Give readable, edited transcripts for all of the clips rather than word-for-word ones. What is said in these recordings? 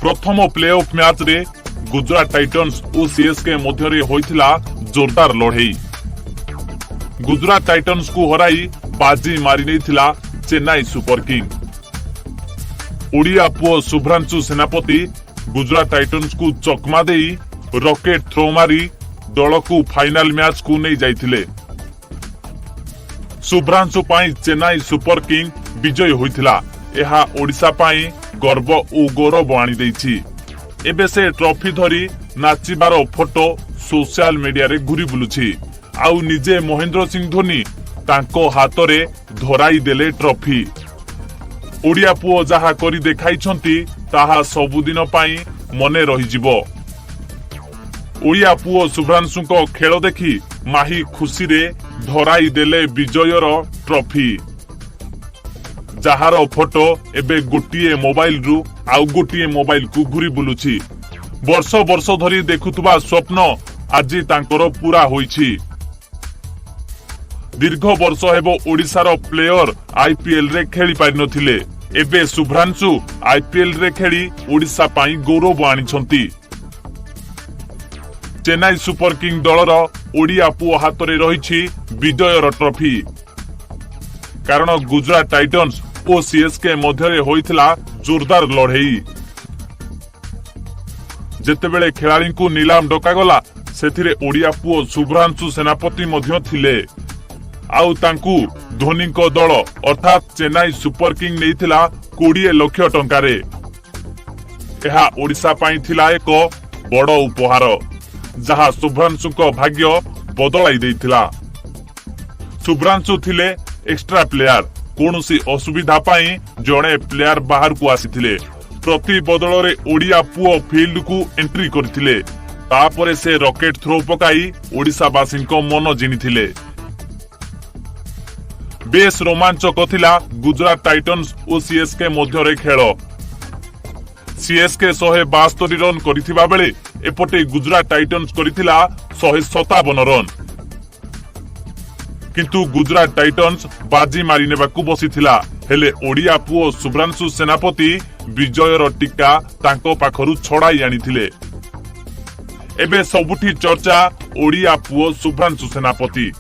प्रथम play of match रे Gujarat titans और सीएसके मध्य होइथिला जोरदार लड़ई। गुजरात टाइटन्स को हराई बाजी मारी नहीं चेन्नई सुपर किंग। ओडिया पुओ शुभ्रांशु सेनापति गुजरात टाइटन्स को चकमा दे रॉकेट थ्रो मारी दल को फाइनल मैच को नहीं जाइथिले। शुभ्रांशु पाई चेन्नई सुपर किंग विजयी होइथिला। एहा ओडिशा पाई गर्व और गौरव आनी देछि। एबे से ट्रॉफी धरी नाचिबार फोटो सोशल मीडिया रे घुरी बुलुछि। आउ निजे महेंद्र सिंह धोनी तांको हातरे धराई देले ट्रॉफी। ओडिया पुओ जहा करी देखाइछंती ताहा सबुदिन पाई मने रहिजिवो। ओडिया पुओ शुभ्रांशुको खेल देखि माही खुशी रे धराई देले विजयर ट्रॉफी। जहार फोटो एबे गोटिए मोबाइल रु आउ गोटिए मोबाइल को घुरी बुलुछि। वर्ष वर्ष धरी देखुतबा स्वप्न आजी तांकर पूरा होईछि। दीर्घ वर्ष हेबो ओडिशार प्लेयर आईपीएल रे खेली पारि नथिले। एबे शुभ्रांशु आईपीएल रे खेली ओडिशा पाई गौरव आनिछंती। चेन्नई सुपर किंग दलर ओडिया पुओ हातरे रहिछि विजयर ट्रॉफी। कारण गुजरात टाइटन्स और सीएसके मध्य होइथिला जोरदार लड़ई। जेतेबेले खेलाड़ी को नीलाम डका गला सेथिरे ओडिया पुओ शुभ्रांशु सेनापति मध्य थिले। आउ तांकू धोनी को दल अर्थात चेन्नई सुपर किंग नैथिला 20 लाख टंका रे। एहा ओडिशा पाई थिला एक बड़ उपहार जहा शुभ्रांशु को भाग्य बदलाई देइथिला। शुभ्रांशु थिले एक्स्ट्रा प्लेयर। कौनसी असुविधा पाई जड़े प्लेयर बाहर को आसीथिले। प्रति बदल रे ओडिया पुओ फील्ड को एंट्री करथिले। तापरे से रॉकेट थ्रो पकाई ओडिशावासी को मन जिनिथिले। बेस रोमांचक थिला गुजरात टाइटन्स और सीएसके मध्य रे खेल। सीएसके 172 रन करिथिबा बेले एपटे गुजरात टाइटन्स करिथिला 157 रन। किंतु गुजरात टाइटन्स बाजी मारी नेबाकू बसिथिला। हेले ओडिया पुओ शुभ्रांशु सेनापति विजयर टीका तांको पाखरु छड़ाई आनिथिले। एबे सबुठी चर्चा ओडिया पुओ शुभ्रांशु सेनापति।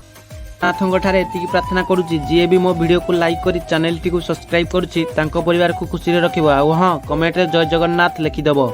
नाथंगठारे एतिकी प्रार्थना करूची जे भी मो वीडियो को लाइक करी चैनल टी को सब्सक्राइब करूची तांको परिवार को खुशी रे रखिबो। आ हां कमेंट रे जय जगन्नाथ लिखि दबो।